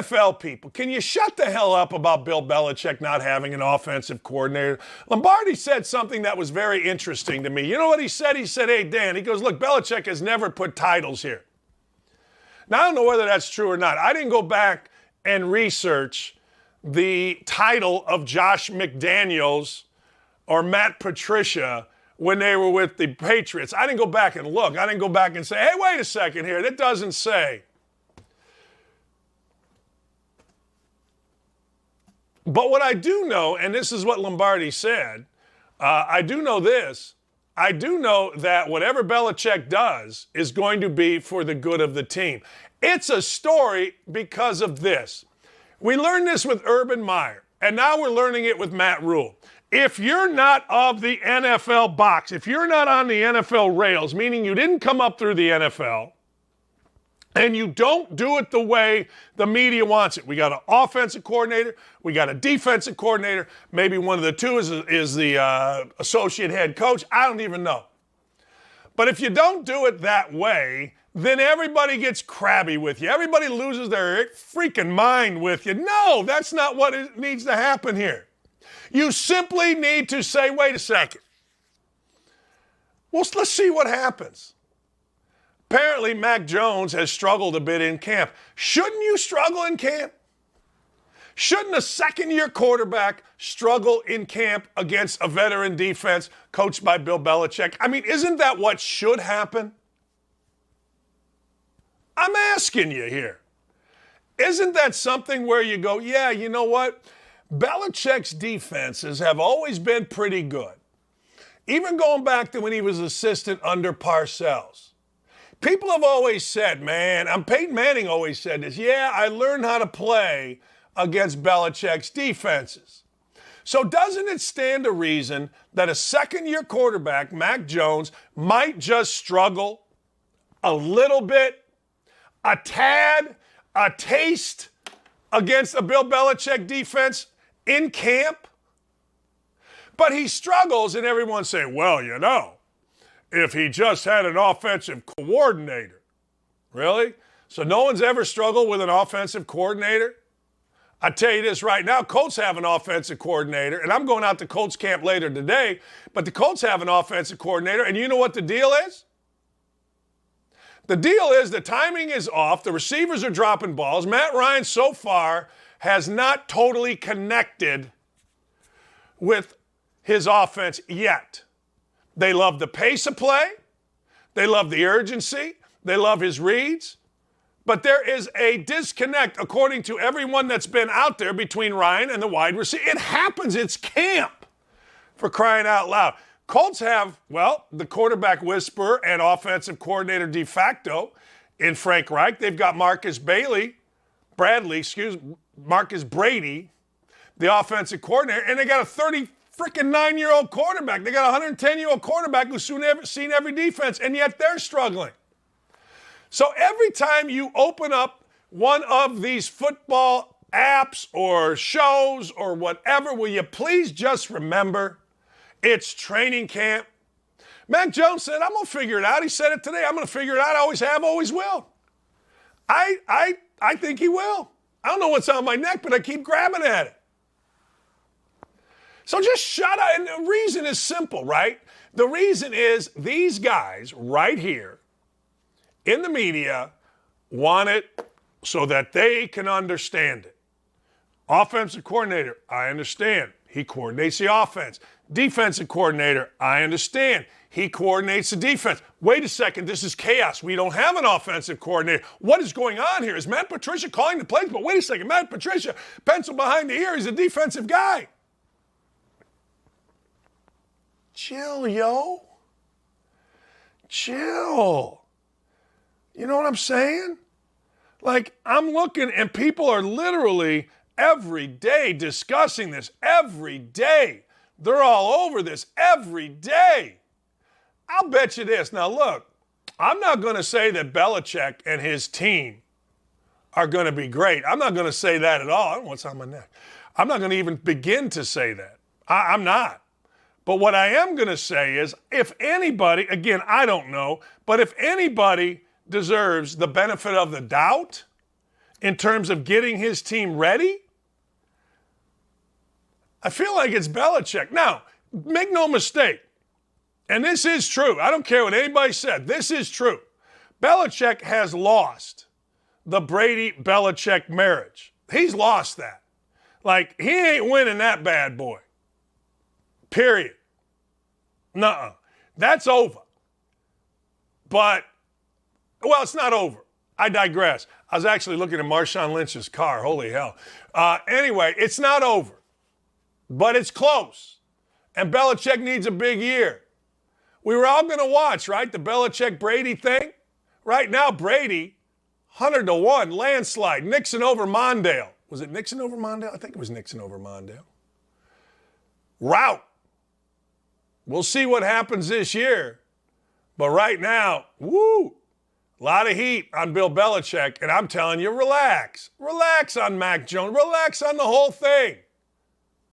NFL people, can you shut the hell up about Bill Belichick not having an offensive coordinator? Lombardi said something that was very interesting to me. You know what he said? He said, hey, Dan, he goes, look, Belichick has never put titles here. Now, I don't know whether that's true or not. I didn't go back and research the title of Josh McDaniels or Matt Patricia when they were with the Patriots. I didn't go back and look. I didn't go back and say, hey, wait a second here. That doesn't say. But what I do know, and this is what Lombardi said, I do know this. I do know that whatever Belichick does is going to be for the good of the team. It's a story because of this. We learned this with Urban Meyer, and now we're learning it with Matt Rule. If you're not of the NFL box, if you're not on the NFL rails, meaning you didn't come up through the NFL, and you don't do it the way the media wants it. We got an offensive coordinator. We got a defensive coordinator. Maybe one of the two is the associate head coach. I don't even know. But if you don't do it that way, then everybody gets crabby with you. Everybody loses their freaking mind with you. No, that's not what needs to happen here. You simply need to say, wait a second. Well, let's see what happens. Apparently, Mac Jones has struggled a bit in camp. Shouldn't you struggle in camp? Shouldn't a second-year quarterback struggle in camp against a veteran defense coached by Bill Belichick? I mean, isn't that what should happen? I'm asking you here. Isn't that something where you go, yeah, you know what? Belichick's defenses have always been pretty good. Even going back to when he was assistant under Parcells. People have always said, man, Peyton Manning always said this, yeah, I learned how to play against Belichick's defenses. So doesn't it stand to reason that a second-year quarterback, Mac Jones, might just struggle a little bit, a tad, a taste against a Bill Belichick defense in camp? But he struggles, and everyone's saying, well, you know, if he just had an offensive coordinator. Really? So no one's ever struggled with an offensive coordinator? I tell you this right now, Colts have an offensive coordinator, and I'm going out to Colts camp later today, but the Colts have an offensive coordinator, and you know what the deal is? The deal is the timing is off, the receivers are dropping balls. Matt Ryan so far has not totally connected with his offense yet. They love the pace of play. They love the urgency. They love his reads. But there is a disconnect, according to everyone that's been out there, between Ryan and the wide receiver. It happens. It's camp, for crying out loud. Colts have, well, the quarterback whisperer and offensive coordinator de facto in Frank Reich. They've got Marcus Brady, the offensive coordinator, and they got a 9-year-old quarterback. They got a 110-year-old quarterback who's seen every defense, and yet they're struggling. So every time you open up one of these football apps or shows or whatever, will you please just remember it's training camp? Mac Jones said, I'm going to figure it out. He said it today. I'm going to figure it out. I always have, always will. I think he will. I don't know what's on my neck, but I keep grabbing at it. So just shut up. And the reason is simple, right? The reason is these guys right here in the media want it so that they can understand it. Offensive coordinator, I understand. He coordinates the offense. Defensive coordinator, I understand. He coordinates the defense. Wait a second, this is chaos. We don't have an offensive coordinator. What is going on here? Is Matt Patricia calling the plays? But wait a second, Matt Patricia, pencil behind the ear, he's a defensive guy. Chill, yo. Chill. You know what I'm saying? Like, I'm looking and people are literally every day discussing this. Every day. They're all over this every day. I'll bet you this. Now, look, I'm not going to say that Belichick and his team are going to be great. I'm not going to say that at all. I don't know what's on my neck. I'm not going to even begin to say that. I'm not. But what I am going to say is, if anybody, again, I don't know, but if anybody deserves the benefit of the doubt, in terms of getting his team ready? I feel like it's Belichick. Now, make no mistake, and this is true. I don't care what anybody said. This is true. Belichick has lost the Brady-Belichick marriage. He's lost that. Like, he ain't winning that bad boy. Period. Nuh-uh. That's over. But, well, it's not over. I digress. I was actually looking at Marshawn Lynch's car. Holy hell. Anyway, it's not over. But it's close. And Belichick needs a big year. We were all going to watch, right, the Belichick-Brady thing? Right now, Brady, 100-1, landslide. Nixon over Mondale. Was it Nixon over Mondale? I think it was Nixon over Mondale. Route. We'll see what happens this year. But right now, woo, a lot of heat on Bill Belichick. And I'm telling you, relax. Relax on Mac Jones. Relax on the whole thing.